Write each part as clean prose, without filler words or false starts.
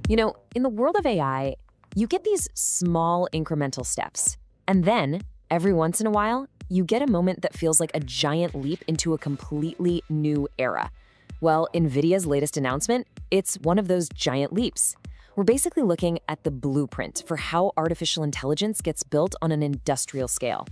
In the world of AI, you get these small incremental steps. And then, every once in a while, you get a moment that feels like a giant leap into a completely new era. Well, NVIDIA's latest announcement, it's one of those giant leaps. We're basically looking at the blueprint for how artificial intelligence gets built on an industrial scale.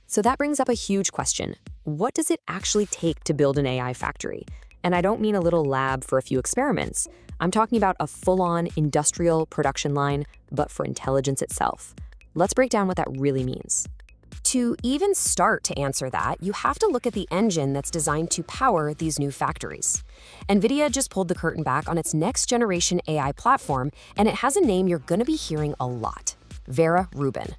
So that brings up a huge question. What does it actually take to build an AI factory? And I don't mean a little lab for a few experiments. I'm talking about a full-on industrial production line, but for intelligence itself. Let's break down what that really means. To even start to answer that, you have to look at the engine that's designed to power these new factories. NVIDIA just pulled the curtain back on its next-generation AI platform, and it has a name you're going to be hearing a lot: Vera Rubin.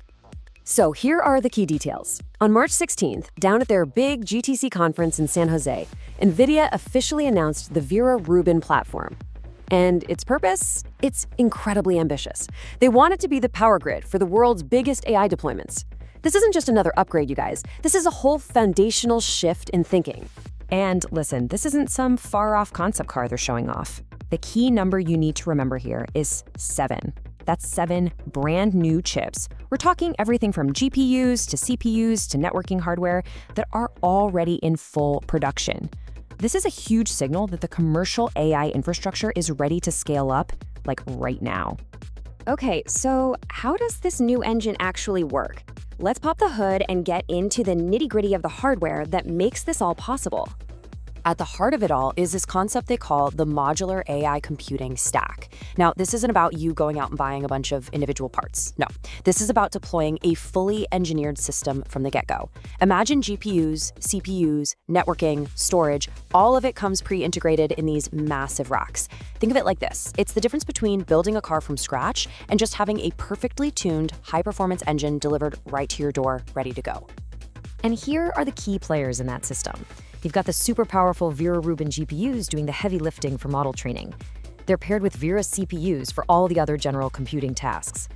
So here are the key details. On March 16th, down at their big GTC conference in San Jose, NVIDIA officially announced the Vera Rubin platform. And its purpose? It's incredibly ambitious. They want it to be the power grid for the world's biggest AI deployments. This isn't just another upgrade, you guys. This is a whole foundational shift in thinking. And listen, this isn't some far-off concept car they're showing off. The key number you need to remember here is 7. That's 7 brand new chips. We're talking everything from GPUs to CPUs to networking hardware that are already in full production. This is a huge signal that the commercial AI infrastructure is ready to scale up, like right now. Okay, so how does this new engine actually work? Let's pop the hood and get into the nitty-gritty of the hardware that makes this all possible. At the heart of it all is this concept they call the modular AI computing stack. Now, this isn't about you going out and buying a bunch of individual parts. No, this is about deploying a fully engineered system from the get-go. Imagine GPUs, CPUs, networking, storage, all of it comes pre-integrated in these massive racks. Think of it like this. It's the difference between building a car from scratch and just having a perfectly tuned, high-performance engine delivered right to your door, ready to go. And here are the key players in that system. You've got the super powerful Vera Rubin GPUs doing the heavy lifting for model training. They're paired with Vera CPUs for all the other general computing tasks.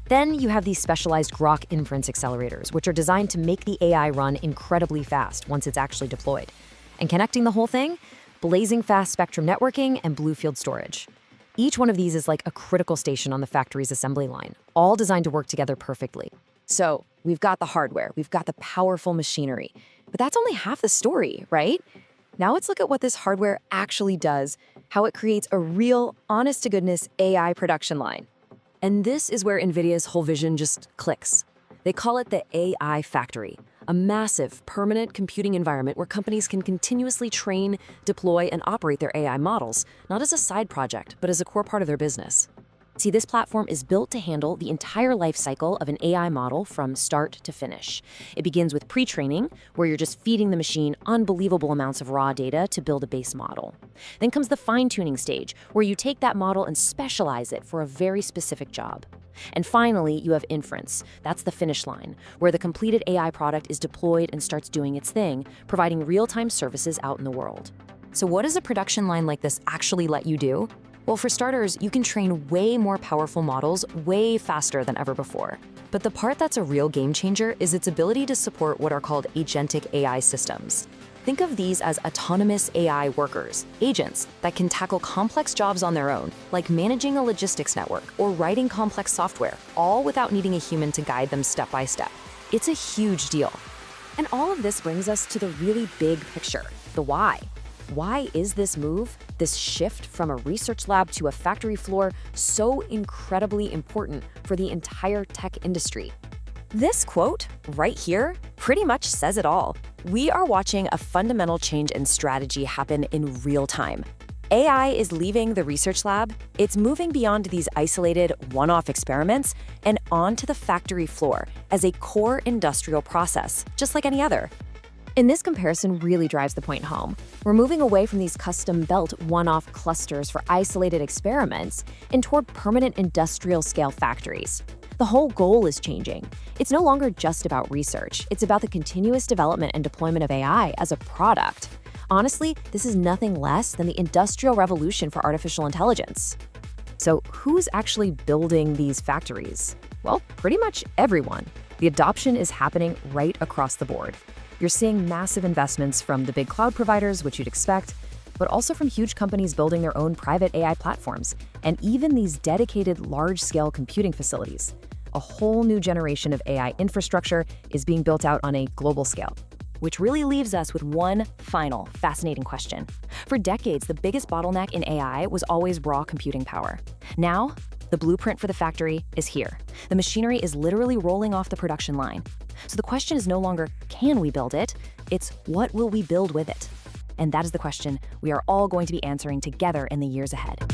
Then you have these specialized Grok inference accelerators, which are designed to make the AI run incredibly fast once it's actually deployed. And connecting the whole thing? Blazing fast spectrum networking and BlueField storage. Each one of these is like a critical station on the factory's assembly line, all designed to work together perfectly. So we've got the hardware, we've got the powerful machinery, but that's only half the story, right? Now let's look at what this hardware actually does, how it creates a real, honest-to-goodness AI production line. And this is where NVIDIA's whole vision just clicks. They call it the AI factory, a massive, permanent computing environment where companies can continuously train, deploy, and operate their AI models, not as a side project, but as a core part of their business. See, this platform is built to handle the entire life cycle of an AI model from start to finish. It begins with pre-training, where you're just feeding the machine unbelievable amounts of raw data to build a base model. Then comes the fine-tuning stage, where you take that model and specialize it for a very specific job. And finally, you have inference. That's the finish line, where the completed AI product is deployed and starts doing its thing, providing real-time services out in the world. So what does a production line like this actually let you do? Well, for starters, you can train way more powerful models way faster than ever before. But the part that's a real game changer is its ability to support what are called agentic AI systems. Think of these as autonomous AI workers, agents that can tackle complex jobs on their own, like managing a logistics network or writing complex software, all without needing a human to guide them step by step. It's a huge deal. And all of this brings us to the really big picture, the why. Why is this move, this shift from a research lab to a factory floor, so incredibly important for the entire tech industry? This quote right here pretty much says it all. We are watching a fundamental change in strategy happen in real time. AI is leaving the research lab, it's moving beyond these isolated one-off experiments and onto the factory floor as a core industrial process, just like any other. And this comparison really drives the point home. We're moving away from these custom-built one-off clusters for isolated experiments and toward permanent industrial-scale factories. The whole goal is changing. It's no longer just about research. It's about the continuous development and deployment of AI as a product. Honestly, this is nothing less than the industrial revolution for artificial intelligence. So who's actually building these factories? Well, pretty much everyone. The adoption is happening right across the board. You're seeing massive investments from the big cloud providers, which you'd expect, but also from huge companies building their own private AI platforms, and even these dedicated large-scale computing facilities. A whole new generation of AI infrastructure is being built out on a global scale. Which really leaves us with one final fascinating question. For decades, the biggest bottleneck in AI was always raw computing power. Now, the blueprint for the factory is here. The machinery is literally rolling off the production line. So the question is no longer, can we build it? It's, what will we build with it? And that is the question we are all going to be answering together in the years ahead.